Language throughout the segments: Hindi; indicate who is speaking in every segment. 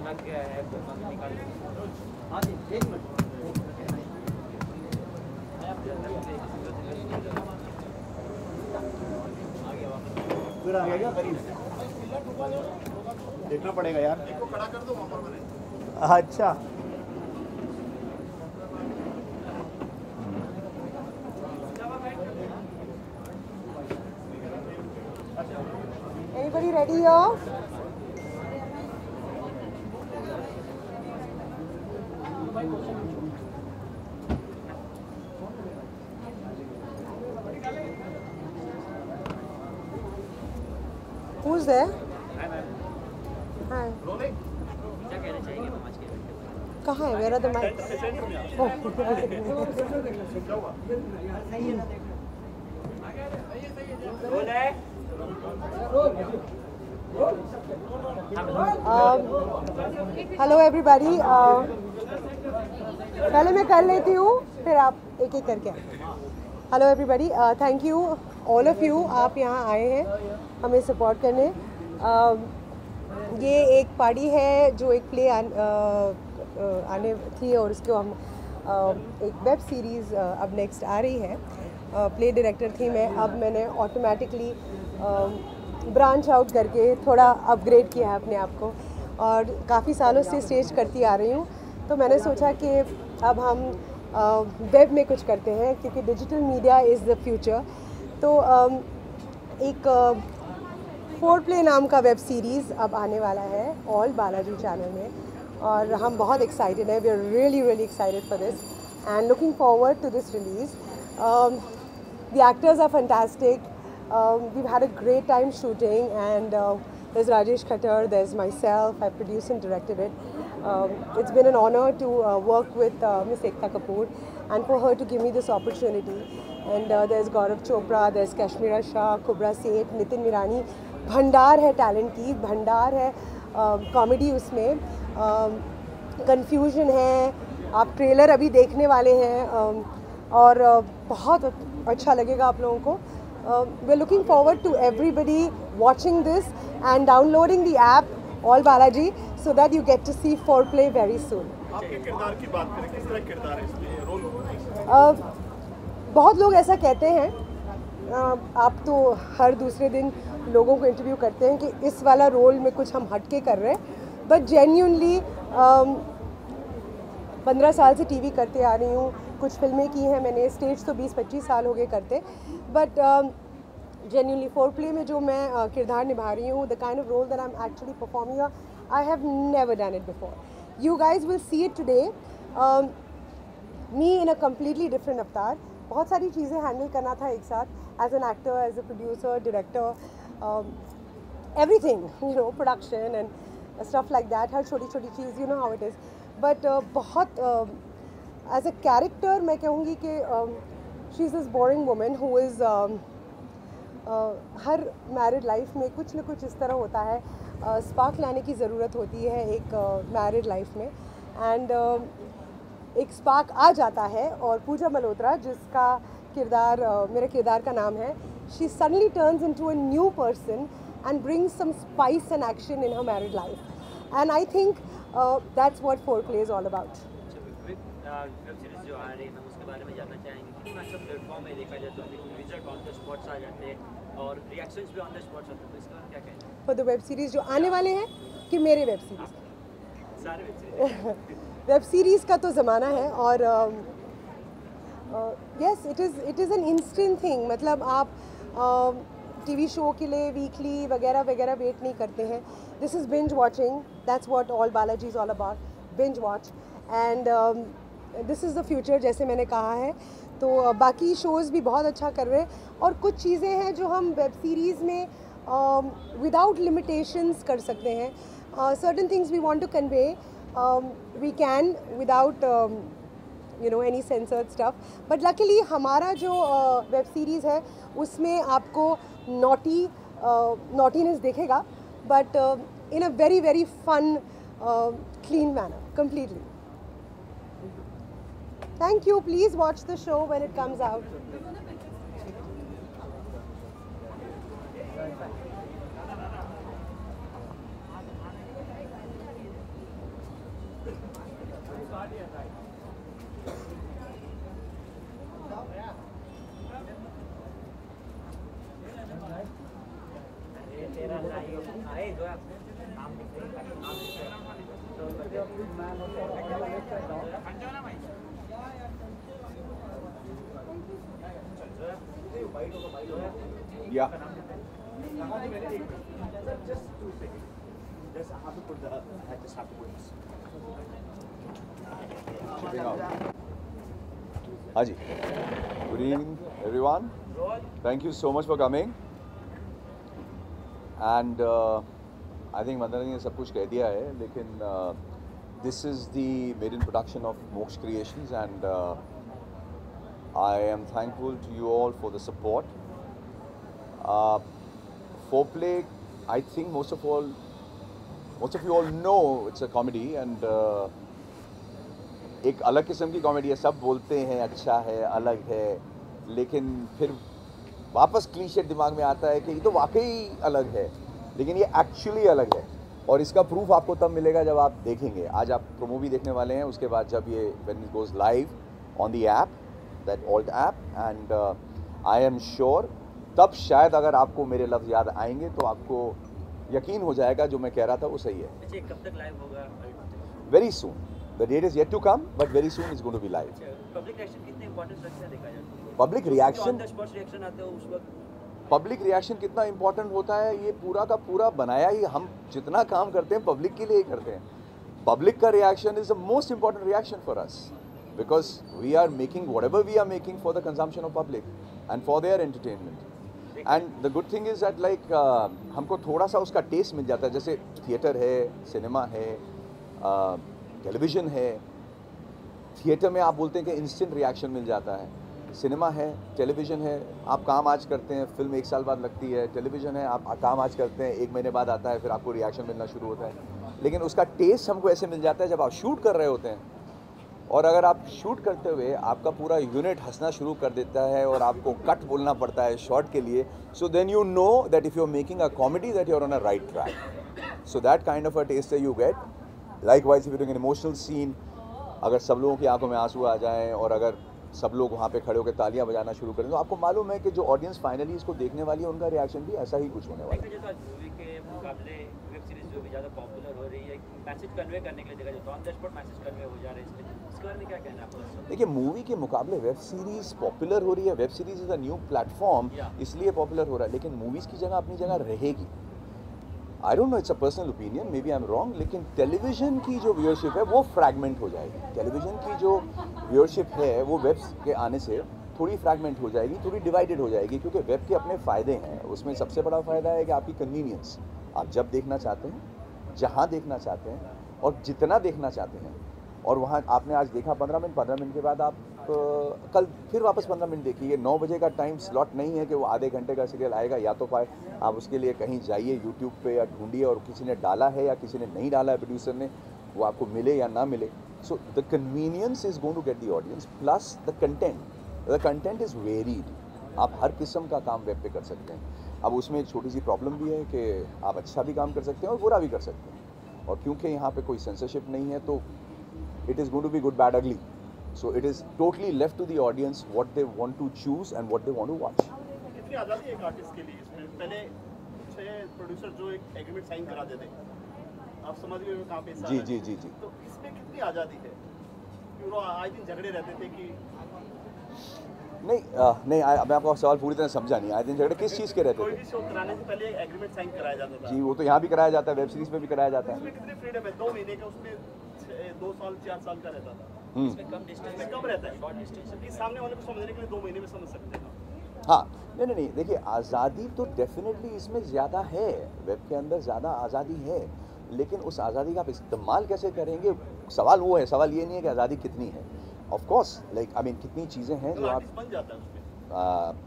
Speaker 1: लग गया है तो निकाल। हाँ जी, एक मिनट। फिर आ गया क्या करीब? देखना पड़ेगा यार। इसको खड़ा कर दो वहाँ पर मैंने। अच्छा।
Speaker 2: Anybody ready here? Who's there? Hi.
Speaker 1: क्या कहना चाहेंगे मैम आज के?
Speaker 2: कहाँ है मेरा तो माइक? हेलो एवरीबॉडी, पहले मैं कर लेती हूँ फिर आप एक एक करके। Hello everybody, thank you all of you, आप यहाँ आए हैं हमें सपोर्ट करने। ये एक पार्टी है जो एक प्ले आने थी और उसको हम एक वेब सीरीज़ अब नेक्स्ट आ रही है। प्ले डायरेक्टर थी मैं, अब मैंने ऑटोमेटिकली ब्रांच आउट करके थोड़ा अपग्रेड किया है अपने आप को और काफ़ी सालों से स्टेज करती आ रही हूँ, तो मैंने सोचा कि अब हम वेब में कुछ करते हैं क्योंकि digital media is the future. तो एक फोरप्ले नाम का वेब सीरीज़ अब आने वाला है ऑल बालाजी चैनल में और हम बहुत एक्साइटेड हैं। We are really excited for this and looking forward to this release. The actors are fantastic. We've had a great time shooting and there's Rajesh Khattar, there's myself, I produced and directed it. It's been an honor to work with Miss Ekta Kapoor and for her to give me this opportunity. And there's Gaurav Chopra, there's Kashmira Shah, Kubra Seth, Nitin Mirani. भंडार है टैलेंट की, भंडार है कॉमेडी उसमें, कन्फ्यूजन है, आप ट्रेलर अभी देखने वाले हैं और बहुत अच्छा लगेगा आप लोगों को। We are looking forward to everybody watching this and downloading the app ALT Balaji so that you get to see Fourplay very soon.
Speaker 3: आपके किरदार की बात करें, किस तरह किरदार है इसमें, रोल?
Speaker 2: बहुत लोग ऐसा कहते हैं, आप तो हर दूसरे दिन लोगों को इंटरव्यू करते हैं कि इस वाला रोल में कुछ हम हटके कर रहे हैं, बट जेन्युइनली 15 साल से टीवी करते आ रही हूँ, कुछ फिल्में की हैं मैंने, स्टेज तो 20-25 साल हो गए करते, बट जेन्युइनली फोरप्ले में जो मैं किरदार निभा रही हूँ, the kind of role that I am actually performing, I have never done it before. You guys will see it today, me in a completely different avatar. बहुत सारी चीज़ें हैंडल करना था एक साथ, as an actor, as a producer, director, everything, you know, production and stuff like that, हर छोटी छोटी चीज़, you know how it is, but बहुत as a character मैं कहूँगी कि she is this boring woman who is her married life में कुछ न कुछ इस तरह होता है, स्पार्क लाने की ज़रूरत होती है एक मैरिड लाइफ में, एंड एक स्पार्क आ जाता है और पूजा मल्होत्रा जिसका किरदार मेरे किरदार का नाम है, she suddenly turns into a new person and brings some spice and action in her married life, and I think that's what foreplay is all about.
Speaker 1: Web series जो आ रही है उसके बारे में जानना चाहेंगे, कितना अच्छा प्लेटफॉर्म है देखा जाए तो, रिजल्ट ऑन द स्पॉट्स आ जाते हैं और रिएक्शंस भी ऑन द स्पॉट्स होते हैं, तो इसका क्या कहना है?
Speaker 2: For the वेब सीरीज़ जो आने वाले हैं कि मेरे वेब सीरीज़?
Speaker 1: सारे वेब सीरीज
Speaker 2: वेब सीरीज़ का तो ज़माना है और yes it is an instant thing, मतलब आप टीवी शो के लिए वीकली वगैरह वगैरह वेट नहीं करते हैं। This is binge watching, that's what all Balaji is all about, binge watch, and this is the future जैसे मैंने कहा है। तो बाकी शोज़ भी बहुत अच्छा कर रहे हैं और कुछ चीज़ें हैं जो हम वेब सीरीज़ में विदाउट लिमिटेशंस कर सकते हैं। Certain things we want to convey we can without you know any censored stuff, but luckily हमारा जो वेब सीरीज़ है उसमें आपको नॉटीनेस दिखेगा, but in a very fun clean manner completely. Thank you, please watch the show when it comes out.
Speaker 4: Yeah.
Speaker 1: Just have to put the. I just have to put this.
Speaker 4: Shipping out. Haji. Good evening, everyone. Thank you so much for coming. And I think Vandana ने सब कुछ कह दिया है, लेकिन this is the maiden production of Moksha Creations, and I am thankful to you all for the support. Foreplay, I think most of you all know it's a comedy, and एक अलग किस्म की कॉमेडी है. सब बोलते हैं अच्छा है, अलग है, लेकिन फिर वापस क्लीशे दिमाग में आता है कि ये तो वाकई अलग है, लेकिन ये एक्चुअली अलग है. और इसका प्रूफ आपको तब मिलेगा जब आप देखेंगे. आज आप प्रोमो भी देखने वाले हैं, उसके बाद जब ये when it goes live on the app, that alt app, and I am sure तब शायद अगर आपको मेरे लफ्ज़ याद आएंगे तो आपको यकीन हो जाएगा जो मैं कह रहा था वो सही है.
Speaker 1: अच्छा, कब तक लाइव होगा?
Speaker 4: Very soon. The date is yet to come, but very soon is going to be live.
Speaker 1: Public reaction कितने इंपॉर्टेंट रखते हैं देखा जाए?
Speaker 4: Public reaction,
Speaker 1: on the spot reaction आते हो उस वक्त.
Speaker 4: पब्लिक रिएक्शन कितना इंपॉर्टेंट होता है, ये पूरा का पूरा बनाया ही, हम जितना काम करते हैं पब्लिक के लिए ही करते हैं. पब्लिक का reaction is the most important reaction for us, because we are making whatever we are making for the consumption of public and for their entertainment. And the good thing is that like हमको थोड़ा सा उसका टेस्ट मिल जाता है. जैसे थिएटर है, सिनेमा है, टेलीविज़न है. थिएटर में आप बोलते हैं कि इंस्टेंट रिएक्शन मिल जाता है. सिनेमा है, टेलीविज़न है, आप काम आज करते हैं, फिल्म 1 साल बाद लगती है. टेलीविज़न है, आप काम आज करते हैं, 1 महीने बाद आता है, फिर आपको रिएक्शन मिलना शुरू होता है. लेकिन उसका टेस्ट हमको ऐसे मिल जाता है जब आप शूट कर रहे होते हैं. और अगर आप शूट करते हुए आपका पूरा यूनिट हंसना शुरू कर देता है और आपको कट बोलना पड़ता है शॉट के लिए, so then you know that if you are making a comedy that you are on a right track. So that kind of a taste you get. Likewise if you doing an emotional scene, अगर सब लोगों की आंखों में आंसू आ जाएं और अगर सब लोग वहाँ पे खड़े होकर तालियां बजाना शुरू करें, तो आपको मालूम है कि जो ऑडियंस फाइनली इसको देखने वाली है उनका रिएक्शन भी ऐसा ही कुछ होने वाला है.
Speaker 1: मूवी के मुकाबले वेब सीरीज जो भी ज़्यादा पॉपुलर हो रही है, मैसेज कन्वे करने के लिए देखा जाए तो on the spot message convey हो जा रहे हैं, इसके बारे में क्या कहना है आपका?
Speaker 4: देखिए, मूवी के मुकाबले वेब सीरीज़ पॉपुलर हो रही है. Web series is a new platform, इसलिए पॉपुलर हो रहा है. लेकिन मूवीज़ की जगह अपनी जगह रहेगी. I don't know, it's a personal opinion, maybe I am wrong, लेकिन टेलीविज़न की जो व्यूअरशिप है वो फ्रैगमेंट हो जाएगी. टेलीविज़न की जो व्यूअरशिप है वो वेब के आने से थोड़ी फ्रैगमेंट हो जाएगी, थोड़ी डिवाइडेड हो जाएगी. क्योंकि वेब के अपने फ़ायदे हैं. उसमें सबसे बड़ा फ़ायदा है कि आपकी कन्वीनियंस, आप जब देखना चाहते हैं, जहाँ देखना चाहते हैं और जितना देखना चाहते हैं, और वहाँ आपने आज देखा 15 मिनट के बाद आप कल फिर वापस 15 मिनट देखिए. 9 बजे का टाइम स्लॉट नहीं है कि वो आधे घंटे का सीरियल आएगा. या तो पाए आप उसके लिए कहीं जाइए यूट्यूब पे या ढूंढिए, और किसी ने डाला है या किसी ने नहीं डाला है प्रोड्यूसर ने, वो आपको मिले या ना मिले. So the convenience is going to get the audience, plus the content is varied. आप हर किस्म का काम वेब पे कर सकते हैं. अब उसमें एक छोटी सी प्रॉब्लम भी है कि आप अच्छा भी काम कर सकते हैं और बुरा भी कर सकते हैं. और क्योंकि यहाँ पे कोई सेंसरशिप नहीं है, तो it is going to be good, bad, ugly. So it is totally left to the audience what they want to choose and what they want to watch.
Speaker 3: कितनी आज़ादी है एक आर्टिस्ट के लिए इसमें? पहले कुछ प्रोड्यूसर जो एक एग्रीमेंट साइन करा देते, आप समझ गए कहाँ पे?
Speaker 4: जी.
Speaker 3: तो इसमें कितनी आज़ादी है? आई दिन झगड़े रहते थे कि
Speaker 4: नहीं, मैं आपका सवाल पूरी तरह समझा नहीं. आज दिन झगड़े किस चीज़ के रहते
Speaker 3: कोई
Speaker 4: थे?
Speaker 3: भी शो कराने से पहले एग्रीमेंट साइन कराया जाता था.
Speaker 4: जी, वो तो यहाँ भी कराया जाता है, वेब सीरीज़ में भी कराया जाता है.
Speaker 3: इसमें कितनी फ्रीडम है? 2 महीने का, उसमें 2 साल 4 साल का रहता था.
Speaker 1: इसमें कम डिस्टेंस
Speaker 3: कम रहता है.
Speaker 1: Short distance.
Speaker 3: ये सामने वाले को समझने के लिए 2 महीने में समझ सकते हैं.
Speaker 4: हाँ, नहीं, देखिए, आज़ादी तो डेफिनेटली इसमें ज़्यादा है. वेब के अंदर ज़्यादा आज़ादी है, लेकिन उस आज़ादी का आप इस्तेमाल कैसे करेंगे, सवाल वो है. सवाल ये नहीं है कि आज़ादी कितनी है. Of course, like I mean कितनी चीज़ें हैं जो आप
Speaker 3: बन जाता है उसमें.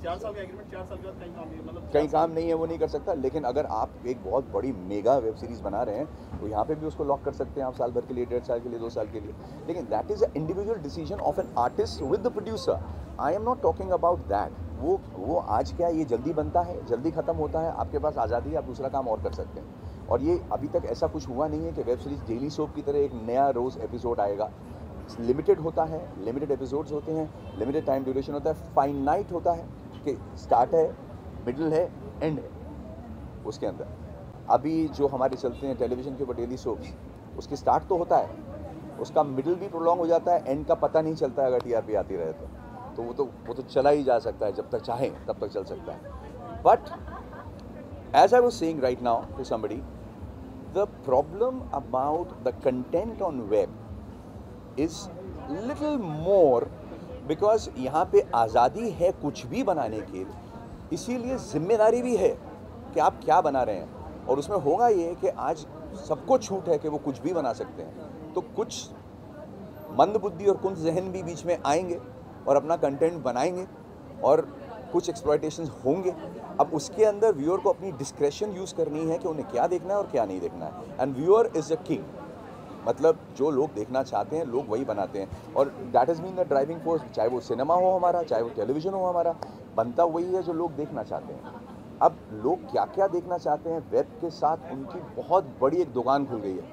Speaker 3: 4 साल का एग्रीमेंट, 4 साल के बाद कहीं काम नहीं, मतलब
Speaker 4: कहीं काम नहीं है वो नहीं कर सकता. लेकिन अगर आप एक बहुत बड़ी मेगा वेब सीरीज़ बना रहे हैं तो यहाँ पे भी उसको लॉक कर सकते हैं आप, साल भर के लिए, 1.5 साल के लिए, 2 साल के लिए. लेकिन that is a individual decision of an artist with the producer. I am not talking about that. वो आज क्या, ये जल्दी बनता है, जल्दी ख़त्म होता है, आपके पास आज़ादी है, आप दूसरा काम और कर सकते हैं. और ये अभी तक ऐसा कुछ हुआ नहीं है कि वेब सीरीज़ डेली सोप की तरह एक नया रोज़ एपिसोड आएगा. लिमिटेड होता है, लिमिटेड एपिसोड्स होते हैं, लिमिटेड टाइम ड्यूरेशन होता है, फाइनाइट होता है कि स्टार्ट है, मिडिल है, एंड है उसके अंदर. अभी जो हमारे चलते हैं टेलीविज़न के ऊपर डेली सोप्स, उसकी स्टार्ट तो होता है, उसका मिडिल भी प्रोलॉन्ग हो जाता है, एंड का पता नहीं चलता है अगर टीआरपी आती रहे तो वो तो चला ही जा सकता है, जब तक चाहे तब तक चल सकता है. But as I was saying right now to somebody, the problem about the content on web is little more, because यहाँ पे आज़ादी है कुछ भी बनाने की, इसीलिए जिम्मेदारी भी है कि आप क्या बना रहे हैं. और उसमें होगा ये कि आज सबको छूट है कि वो कुछ भी बना सकते हैं, तो कुछ मंदबुद्धि और कुंद जहन भी बीच में आएंगे और अपना कंटेंट बनाएंगे और कुछ एक्सप्लॉयटेशन होंगे. अब उसके अंदर व्यूअर को अपनी डिस्क्रेशन यूज़ करनी है कि उन्हें क्या देखना है और क्या नहीं देखना है. And viewer is a king, मतलब जो लोग देखना चाहते हैं लोग वही बनाते हैं. और that is mean the driving force, चाहे वो सिनेमा हो हमारा, चाहे वो टेलीविज़न हो हमारा, बनता वही है जो लोग देखना चाहते हैं. अब लोग क्या क्या देखना चाहते हैं, वेब के साथ उनकी बहुत बड़ी एक दुकान खुल गई है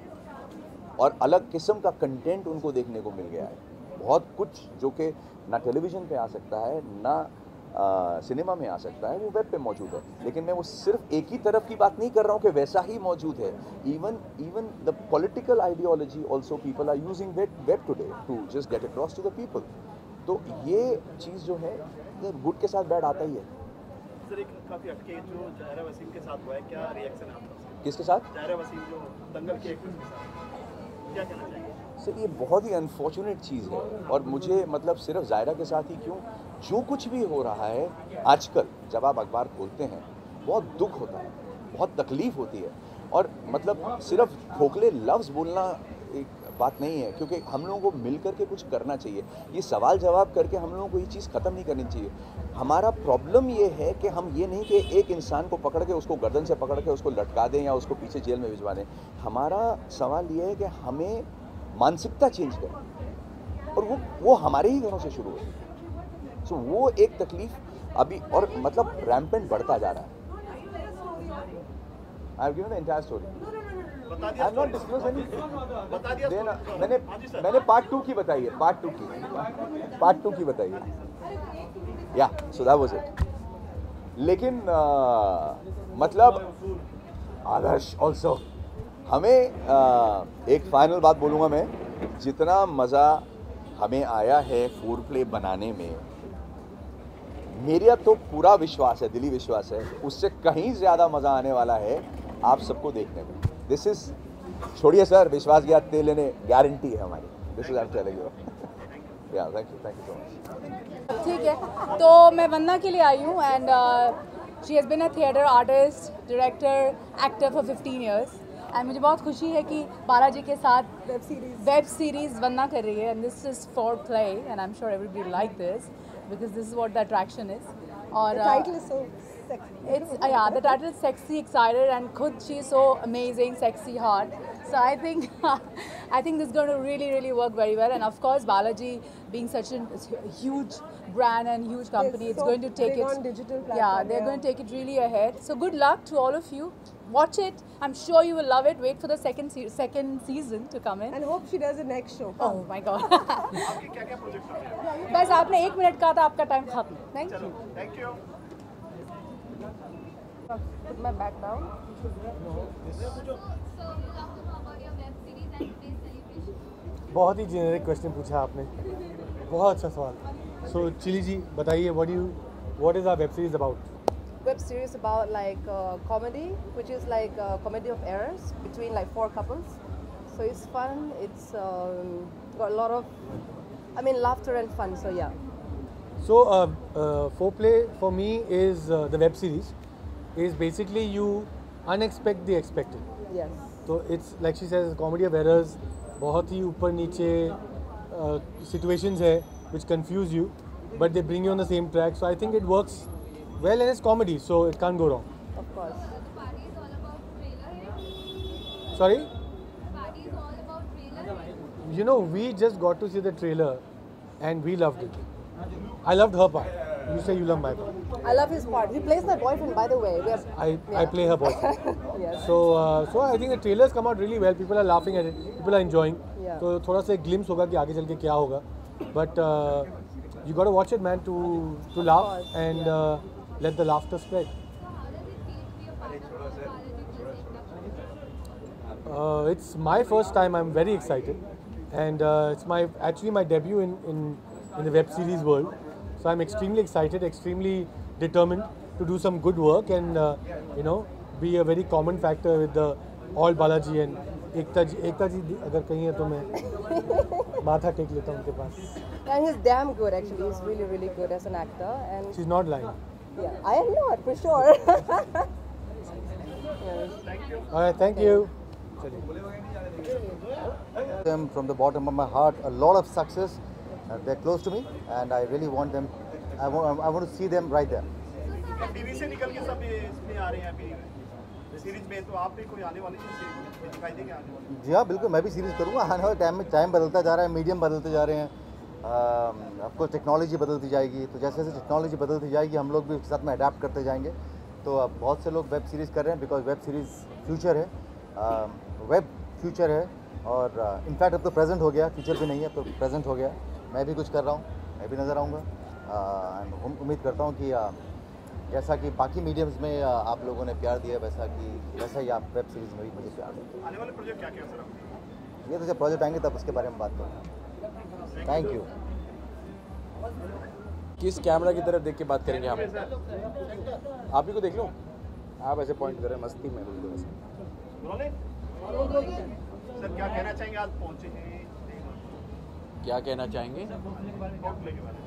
Speaker 4: और अलग किस्म का कंटेंट उनको देखने को मिल गया है. बहुत कुछ जो कि ना टेलीविज़न पे आ सकता है ना सिनेमा में आ सकता है, वो वेब पे मौजूद है. लेकिन मैं वो सिर्फ एक ही तरफ की बात नहीं कर रहा हूँ कि वैसा ही मौजूद है. Even the political ideology also people are using web today to just get across to the people. तो ये चीज़ जो है गुड के साथ बैड आता ही है.
Speaker 3: सर, एक काफ़ी हटके जो ज़ाहिरा वसीम के साथ हुआ है, क्या रिएक्शन है आपका?
Speaker 4: किसके साथ?
Speaker 3: ज़ाहिरा वसीम जो दंगल के एक्ट्रेस के साथ, क्या कहना चाहेंगे?
Speaker 4: सर, ये बहुत ही अनफॉर्चुनेट चीज़ है. और मुझे मतलब सिर्फ जायरा के साथ ही क्यों, जो कुछ भी हो रहा है आजकल जब आप अखबार खोलते हैं बहुत दुख होता है, बहुत तकलीफ़ होती है. और मतलब सिर्फ खोखले लफ्ज़ बोलना एक बात नहीं है, क्योंकि हम लोगों को मिल कर के कुछ करना चाहिए. ये सवाल जवाब करके हम लोगों को ये चीज़ ख़त्म नहीं करनी चाहिए. हमारा प्रॉब्लम ये है कि हम ये नहीं कि एक इंसान को पकड़ के उसको गर्दन से पकड़ के उसको लटका दें या उसको पीछे जेल में भिजवा दें. हमारा सवाल ये है कि हमें मानसिकता चेंज करें और वो हमारे ही घरों से शुरू हो. सो वो एक तकलीफ अभी और मतलब रैम्पेंट बढ़ता जा रहा है. I have given the entire story.
Speaker 3: बता
Speaker 4: आई
Speaker 3: दिया
Speaker 4: हैव नॉट डिस्क्लोज एनी.
Speaker 3: बता दिया
Speaker 4: देना
Speaker 3: story.
Speaker 4: मैंने
Speaker 3: हाँ जी सर.
Speaker 4: मैंने पार्ट 2 की बताई है, पार्ट 2 की बताई है. या सो दैट वाज इट. लेकिन मतलब आदर्श ऑल्सो हमें एक फाइनल बात बोलूँगा मैं, जितना मज़ा हमें आया है फोर प्ले बनाने में, मेरा तो पूरा विश्वास है, दिली विश्वास है, उससे कहीं ज़्यादा मज़ा आने वाला है आप सबको देखने में. दिस इज़, छोड़िए सर, विश्वास ज्ञाते लेने गारंटी है हमारी. This is I am telling you. या थैंक यू सो मच.
Speaker 5: ठीक है, तो मैं वंदना के लिए आई हूँ and she has been a theatre artist, director, actor for 15 years. And मुझे बहुत खुशी है कि बालाजी के साथ वेब सीरीज़ वंदना कर रही है. And this is for play and I am sure everybody like this because this is what the attraction is. और
Speaker 2: title is so sexy.
Speaker 5: It's yeah, the title is sexy, excited, and khud she's so amazing, sexy, hot. So I think this is going to really work very well. And of course, Balaji being such a huge brand and huge company, it's
Speaker 2: so
Speaker 5: going to take
Speaker 2: big
Speaker 5: it.
Speaker 2: on digital
Speaker 5: Yeah,
Speaker 2: platform,
Speaker 5: they're going to take it really ahead. So good luck to all of you. Watch it. I'm sure you will love it. Wait for the second season to come in.
Speaker 2: And hope she does the next show.
Speaker 5: Oh my God.
Speaker 3: आपके क्या क्या प्रोजेक्ट हैं?
Speaker 5: बस आपने 1 मिनट कहा था, आपका टाइम खत्म. Thank you.
Speaker 3: Thank you.
Speaker 5: Put my back down.
Speaker 6: बहुत ही जेनेरिक क्वेश्चन पूछा आपने, बहुत अच्छा सवाल. सो चिली जी बताइए, what is our web series about?
Speaker 7: Web series about like comedy, which is like a comedy of errors between like 4 couples. So it's fun. It's got a lot of, laughter and fun. So yeah.
Speaker 6: So Foreplay for me is the web series is basically you unexpect the expected.
Speaker 7: Yes.
Speaker 6: So it's like she says, comedy of errors. बहुत ही ऊपर नीचे situations है which confuse you, but they bring you on the same track. So I think it works well and it's comedy, so it can't go wrong.
Speaker 7: Of course.
Speaker 6: Sorry? You know, we just got to see the trailer and we loved it. I loved her part. You say you love my part.
Speaker 7: I love his part. He plays my boyfriend, by the way.
Speaker 6: I play her boyfriend.
Speaker 7: Yes.
Speaker 6: So I think the trailers come out really well. People are laughing at it. People are enjoying.
Speaker 7: Yeah.
Speaker 6: तो थोड़ा सा एक glimpse होगा कि आगे चल के क्या होगा. But you got to watch it, man, to laugh
Speaker 7: course,
Speaker 6: and let the laughter spread. It's my first time. I'm very excited, and it's actually my debut in the web series world. So I'm extremely excited, extremely determined to do some good work, and be a very common factor with the all Balaji and Ekta ji अगर कहीं है तो मैं माथा टेक लेता हूँ उनके पास.
Speaker 7: And he's damn good actually. He's really, really good as an actor. And
Speaker 6: She's not lying.
Speaker 7: yeah, I am not for sure.
Speaker 6: All right, thank you.
Speaker 8: Them from the bottom of my heart a lot of success. They're close to me, and I really want them. I want to see them right there.
Speaker 3: TV से निकल के सब इसमें आ रहे हैं अभी सीरीज में, तो आप भी कोई आने वाली सीरीज दिखाई देंगे आने वाली?
Speaker 8: जी हाँ, बिल्कुल मैं भी सीरीज़ करूँगा. आने वाले टाइम में टाइम बदलता जा रहा है, मीडियम बदलते जा रहे हैं, आपको टेक्नोलॉजी बदलती जाएगी. तो जैसे जैसे टेक्नोलॉजी बदलती जाएगी हम लोग भी उसके साथ में अडेप्ट करते जाएंगे. तो अब बहुत से लोग वेब सीरीज़ कर रहे हैं, बिकॉज वेब सीरीज़ फ्यूचर है, वेब फ्यूचर है. और इनफैक्ट अब तो प्रेजेंट हो गया, फ्यूचर भी नहीं है, तो प्रेजेंट हो गया. मैं भी कुछ कर रहा हूँ, मैं भी नज़र आऊँगा. उम्मीद करता हूँ कि जैसा कि बाकी मीडियम्स में आप लोगों ने प्यार दिया वैसा ही आप वेब सीरीज़ में भी मुझे प्यार दें.
Speaker 3: आने वाले प्रोजेक्ट क्या क्या सर आपके?
Speaker 8: ये तो जब प्रोजेक्ट आएंगे तब उसके बारे में बात करेंगे. Thank you.
Speaker 9: किस कैमरा की तरफ देख के बात करेंगे हम? आप ही को देख लो. आप ऐसे पॉइंट करें, मस्ती में बोल दो वैसे.
Speaker 3: सर क्या कहना चाहेंगे, आज पहुंचे हैं?
Speaker 9: क्या कहना चाहेंगे?
Speaker 3: प्ले के बारे में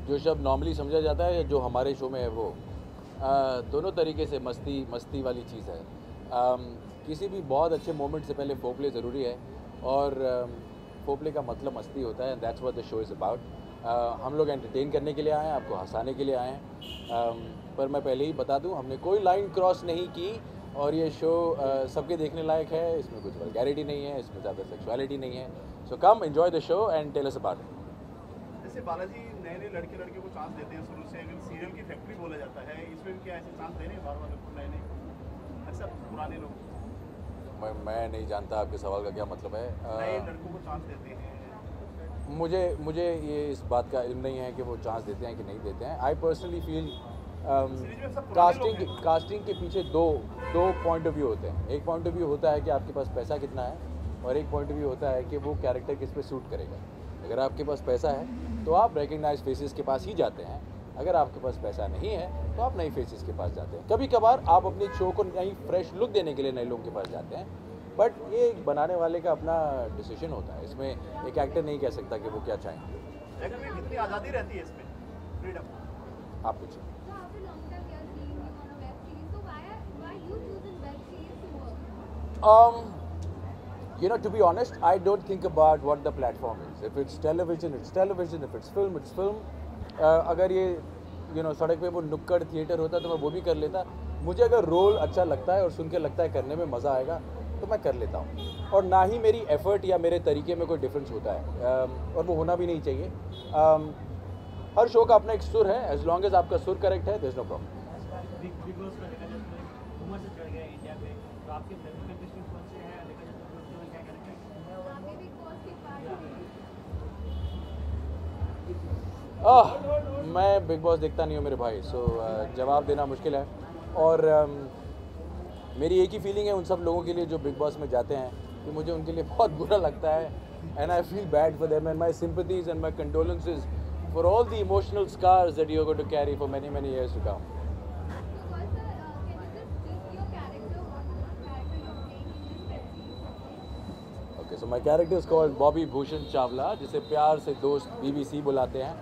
Speaker 9: जो शब्द नॉर्मली समझा जाता है जो हमारे शो में है वो दोनों तरीके से मस्ती वाली चीज़ है. किसी भी बहुत अच्छे मोमेंट से पहले फोरप्ले ज़रूरी है, और फोरप्ले का मतलब मस्ती होता है. That's what the show is about. हम लोग एंटरटेन करने के लिए आए हैं, आपको हंसाने के लिए आए हैं. पर मैं पहले ही बता दूं, हमने कोई लाइन क्रॉस नहीं की, और ये शो सबके देखने लायक है. इसमें कुछ वल्गैरिटी नहीं है, इसमें ज़्यादा सेक्सुअलिटी नहीं है. So come enjoy the show and tell us about it.
Speaker 3: जैसे बालाजी नए लड़के को चांस देते हैं शुरू से, अगर सीरियल की फैक्ट्री बोला जाता है, इसमें भी क्या ऐसे चांस दे रहे हैं बार-बार नए अक्सर पुराने लोग?
Speaker 9: मैं नहीं जानता आपके सवाल का क्या मतलब है.
Speaker 3: नए लड़कों को चांस देते हैं.
Speaker 9: मुझे ये इस बात का इल्म नहीं है कि वो चांस देते हैं कि नहीं देते हैं. आई पर्सनली फील कास्टिंग के पीछे दो पॉइंट ऑफ व्यू होते हैं. एक पॉइंट ऑफ व्यू होता है कि आपके पास पैसा कितना है, और एक पॉइंट ऑफ व्यू होता है कि वो कैरेक्टर किस पे सूट करेगा. अगर आपके पास पैसा है तो आप रिकग्नाइज फेसेस के पास ही जाते हैं. अगर आपके पास पैसा नहीं है तो आप नई फेसेस के पास जाते हैं. कभी कभार आप अपने शो को नई फ्रेश लुक देने के लिए नए लोगों के पास जाते हैं, बट ये बनाने वाले का अपना डिसीजन होता है. इसमें एक एक्टर नहीं कह सकता कि वो क्या चाहेंगे.
Speaker 3: एक्टर में कितनी आज़ादी रहती है इसमें, फ्रीडम?
Speaker 9: आप पूछिए. To be honest, I don't think about what the platform is. If it's television, it's television. If it's film, it's film. अगर ये सड़क पे वो नुक्कड़ थिएटर होता तो मैं वो भी कर लेता. मुझे अगर रोल अच्छा लगता है और सुन के लगता है करने में मज़ा आएगा तो मैं कर लेता हूँ. और ना ही मेरी एफर्ट या मेरे तरीके में कोई डिफरेंस होता है, और वो होना भी नहीं चाहिए. हर शो का अपना एक सुर है. एज लॉन्ग एज आपका सुर करेक्ट है, देयर इज नो प्रॉब्लम. मैं बिग बॉस देखता नहीं हूँ मेरे भाई, सो जवाब देना मुश्किल है. और मेरी एक ही फीलिंग है उन सब लोगों के लिए जो बिग बॉस में जाते हैं, कि मुझे उनके लिए बहुत बुरा लगता है. And I feel bad for them, and my sympathies and my condolences for all the emotional scars that you are going to carry for many years to come. Okay, so my character is called Bobby Bhushan Chawla, जिसे प्यार से दोस्त BBC बुलाते हैं.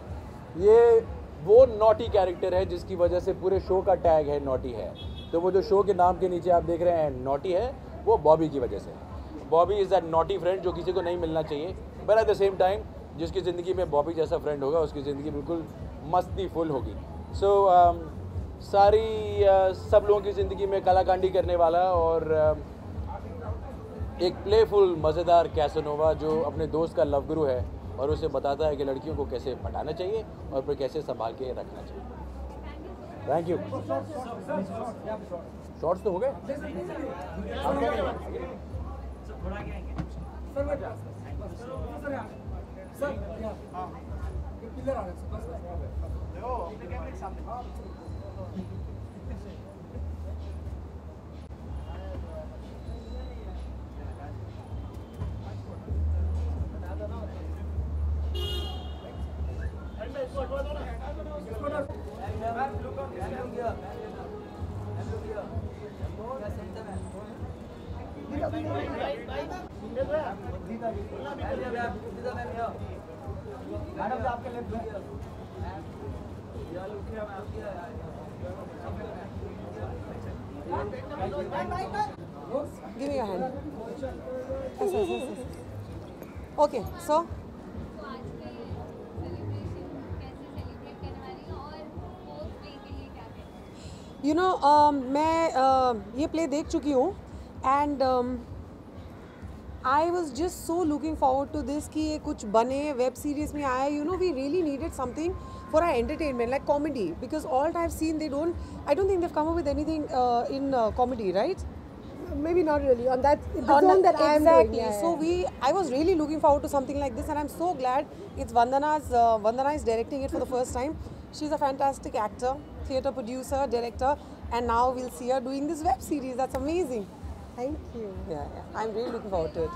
Speaker 9: ये वो नॉटी कैरेक्टर है जिसकी वजह से पूरे शो का टैग है नॉटी है. तो वो जो शो के नाम के नीचे आप देख रहे हैं नॉटी है, वो बॉबी की वजह से. Bobby is that naughty friend जो किसी को नहीं मिलना चाहिए, but at the same time जिसकी ज़िंदगी में बॉबी जैसा फ्रेंड होगा उसकी ज़िंदगी बिल्कुल मस्ती फुल होगी. सो सब लोगों की ज़िंदगी में कलाकांडी करने वाला और एक प्लेफुल मज़ेदार कैसनोवा जो अपने दोस्त का लव गुरु है और उसे बताता है कि लड़कियों को कैसे पटाना चाहिए और फिर कैसे संभाल के रखना चाहिए. Thank you. शॉर्ट्स तो हो गए.
Speaker 2: Give me your hand. Yes. Okay, so you know, मैं ये play देख चुकी हूँ and I was just so looking forward to this कि ये कुछ बने web series में आए. You know, we really needed something for our entertainment, like comedy, because all I've seen, I don't think they've come up with anything in comedy, right?
Speaker 10: Maybe not really on that
Speaker 2: On
Speaker 10: zone
Speaker 2: the-
Speaker 10: that I am
Speaker 2: exactly.
Speaker 10: doing. Yeah,
Speaker 2: So
Speaker 10: yeah.
Speaker 2: I was really looking forward to something like this, and I'm so glad it's Vandana is directing it for the first time. She's a fantastic actor, theatre producer, director, and now we'll see her doing this web series. That's amazing.
Speaker 10: Thank you.
Speaker 2: Yeah. I'm really looking forward to it.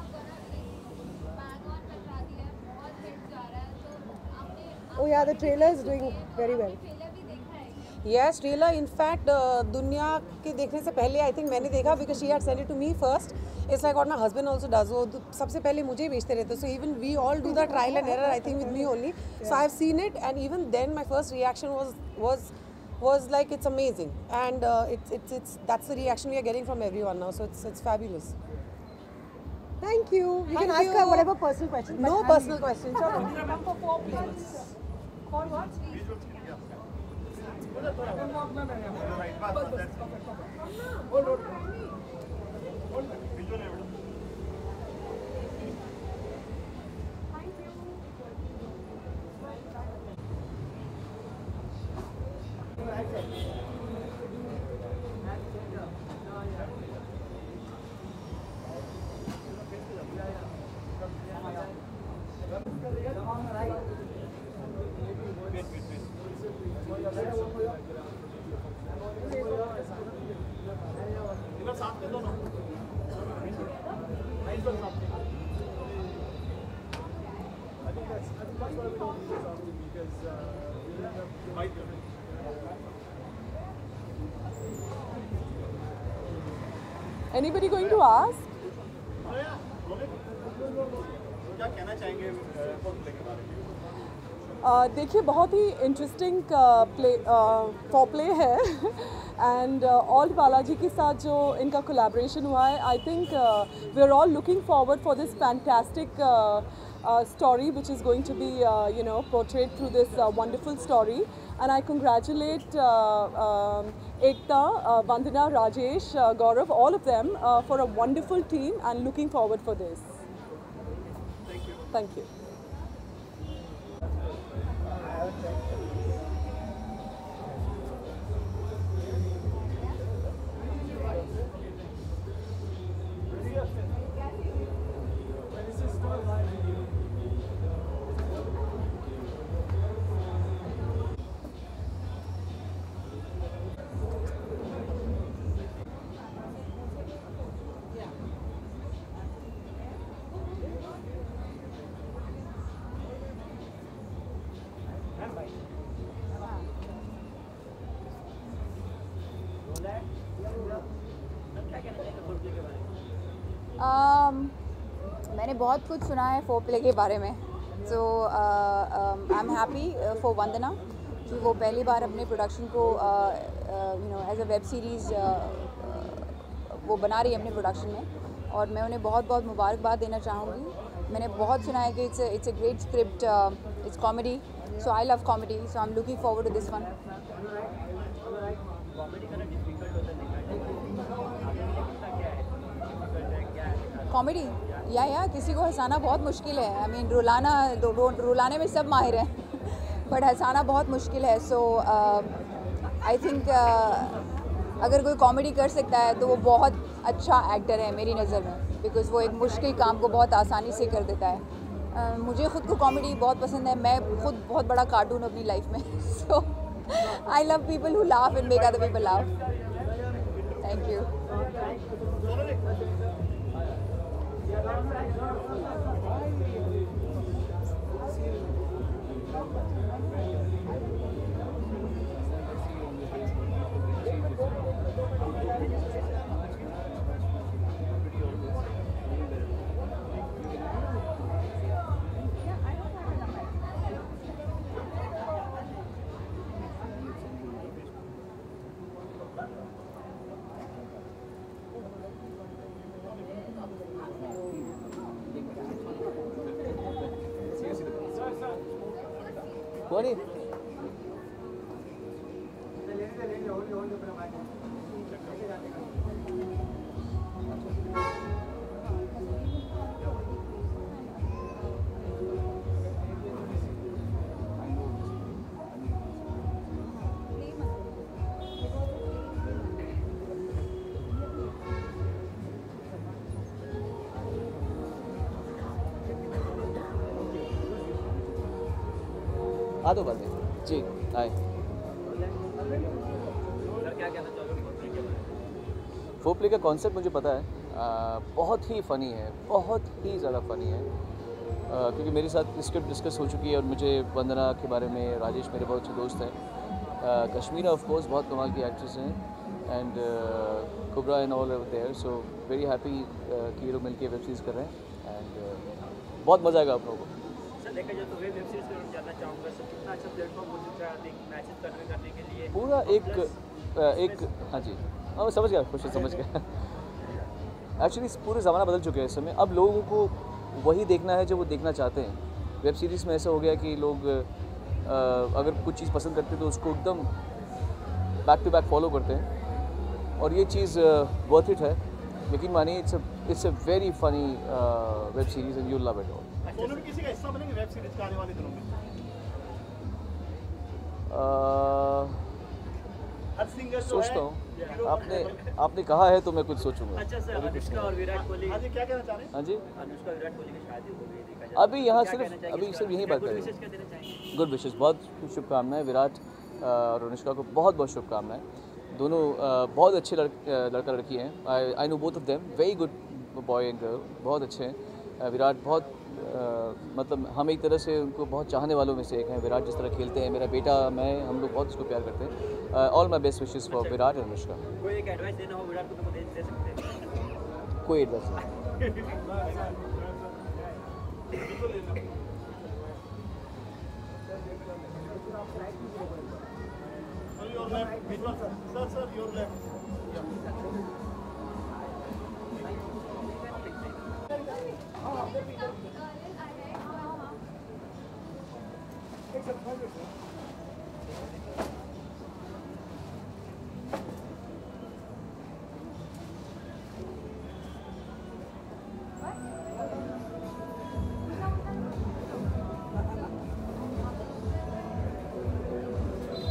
Speaker 10: Oh yeah, the trailer is doing very well.
Speaker 2: Yes, trailer. In fact, दुनिया के देखने से पहले I think मैंने देखा because she had sent it to me first. It's like what my husband also does. वो सबसे पहले मुझे ही भेजते रहते. So even we all do the trial and error, I think, with me only. So I've seen it, and even then my first reaction was like it's amazing, and it's that's the reaction we are getting from everyone now. So it's fabulous.
Speaker 10: Thank you. You can
Speaker 2: Thank
Speaker 10: ask
Speaker 2: you.
Speaker 10: her whatever personal questions.
Speaker 2: No
Speaker 10: but
Speaker 2: personal questions.
Speaker 10: For what?
Speaker 3: इधर साथ में दोनों
Speaker 5: Anybody going to ask?
Speaker 3: क्या कहना चाहेंगे प्ले के बारे में?
Speaker 5: देखिए बहुत ही इंटरेस्टिंग प्ले है एंड ऑल्ड बालाजी के साथ जो इनका कोलैबोरेशन हुआ है I think we are all looking forward for this fantastic story which is going to be portrayed through this wonderful story, and I congratulate Ekta, Vandana, Rajesh, Gaurav, all of them for a wonderful team and looking forward for this. Thank you.
Speaker 11: मैंने बहुत कुछ सुना है फोर प्ले के बारे में, so I am happy for वंदना कि वो पहली बार अपने प्रोडक्शन को एज अ वेब सीरीज़ वो बना रही है अपने प्रोडक्शन में, और मैं उन्हें बहुत बहुत मुबारकबाद देना चाहूँगी। मैंने बहुत सुना है कि it's a great script, it's comedy, so I love comedy, so I am looking forward to this one. Comedy या किसी को हंसाना बहुत मुश्किल है। आई मीन रुलाने में सब माहिर हैं बट हंसाना बहुत मुश्किल है। सो आई थिंक अगर कोई कॉमेडी कर सकता है तो वो बहुत अच्छा एक्टर है मेरी नज़र में, बिकॉज़ वो एक मुश्किल काम को बहुत आसानी से कर देता है। मुझे ख़ुद को कॉमेडी बहुत पसंद है, मैं खुद बहुत बड़ा कार्टून अपनी लाइफ में। So I love people who laugh and make other people laugh. Thank you.
Speaker 12: हुआ नहीं? आ दो बाद में जी आए। फोर प्ले का कॉन्सेप्ट मुझे पता है, बहुत ही फ़नी है, बहुत ही ज़्यादा फ़नी है, क्योंकि मेरे साथ स्क्रिप्ट डिस्कस हो चुकी है और मुझे वंदना के बारे में, राजेश मेरे बहुत अच्छे दोस्त हैं, कश्मीरा ऑफ कोर्स बहुत कमाल की एक्ट्रेस हैं, and Kubra and all over there, so very happy कि ये लोग मिलकर वेब सीरीज़ कर रहे हैं एंड बहुत मज़ा आएगा आप लोगों को।
Speaker 1: देखा जाए तो वेब सीरीज में जानना चाहूँगा सर, कितना अच्छा प्लेटफॉर्म हो चुका है मैचेस कन्वे करने के लिए
Speaker 12: पूरा एक हाँ जी, हाँ मैं समझ गया, खुश समझ गया। एक्चुअली पूरे ज़माना बदल चुके हैं इस समय, अब लोगों को वही देखना है जो वो देखना चाहते हैं। वेब सीरीज़ में ऐसा हो गया कि लोग अगर कुछ चीज़ पसंद करते हैं तो उसको एकदम बैक टू बैक फॉलो करते हैं, और ये चीज़ वर्थ इट है, यकीन मानिए। It's a very funny web series and you love it all.
Speaker 3: Sonu भी किसी का हिस्सा बनेंगे वेब सीरीज का आने वाले दिनों में? हर सिंगर
Speaker 12: सोचता हूँ, आपने कहा है तो मैं कुछ सोचूंगा।
Speaker 1: अच्छा सर, अनुष्का और विराट कोहली,
Speaker 3: हाँ जी क्या कहना चाह रहे हैं?
Speaker 12: हाँ जी,
Speaker 1: अनुष्का विराट कोहली की शादी हो गई, देखा जाए
Speaker 12: अभी यहाँ सिर्फ यही बात करें। गुड विशेस, बहुत शुभकामनाएं विराट और अनुष्का को, बहुत बहुत शुभकामनाएं। दोनों बहुत अच्छे लड़का लड़की हैं। I know both of them, very good boy and girl, बहुत अच्छे हैं। विराट बहुत मतलब हम एक तरह से उनको बहुत चाहने वालों में से एक हैं। विराट जिस तरह खेलते हैं, मेरा बेटा, मैं, हम लोग बहुत उसको प्यार करते हैं। All my best wishes for Virat और अनुष्का।
Speaker 1: कोई एक एडवाइस देना हो विराट को तो दे सकते हैं?
Speaker 12: कोई एडवाइस नहीं।
Speaker 3: Sir, your left.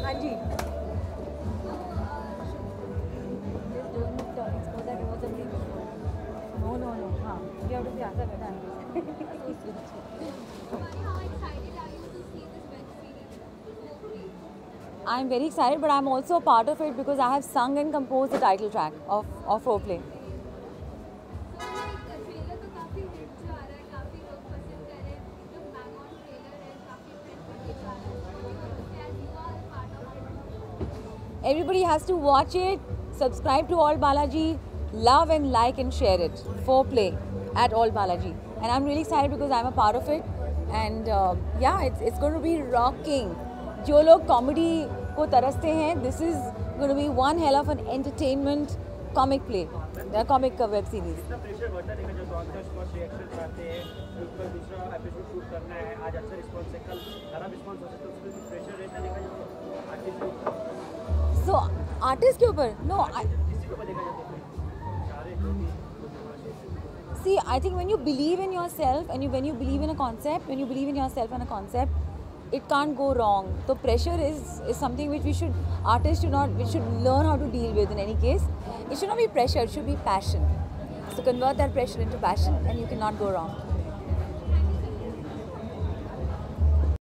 Speaker 10: हाँ जी, no, हाँ, you have to be answer better.
Speaker 11: I'm very excited, but I'm also a part of it because I have sung and composed the title track of Foreplay. Everybody has to watch it, subscribe to All Balaji, love and like and share it. Foreplay at All Balaji. And I'm really excited because I'm a part of it. And yeah, it's going to be rocking. जो लोग कॉमेडी को तरसते हैं, this is going to be one hell of an entertainment comic play, comic web series.
Speaker 1: इतना प्रेशर बढ़ता है, जो कॉन्टेस्ट फर्स्ट रिएक्शंस आते हैं, उसका दूसरा एपिसोड शूट करना है, आज अच्छा रिस्पॉन्स है, कल खराब रिस्पॉन्स हो सकता है, उसमें भी प्रेशर रहता है, देखा जाए आर्टिस्ट के ऊपर।
Speaker 11: So artist के ऊपर no,
Speaker 1: किसी को देखा जाए तो
Speaker 11: see, I think when you believe in yourself and when you believe in a concept, when you believe in yourself and a concept, it can't go wrong. So pressure is something which artists should learn how to deal with in any case. It should not be pressure, it should be passion. So convert that pressure into passion and you cannot go wrong.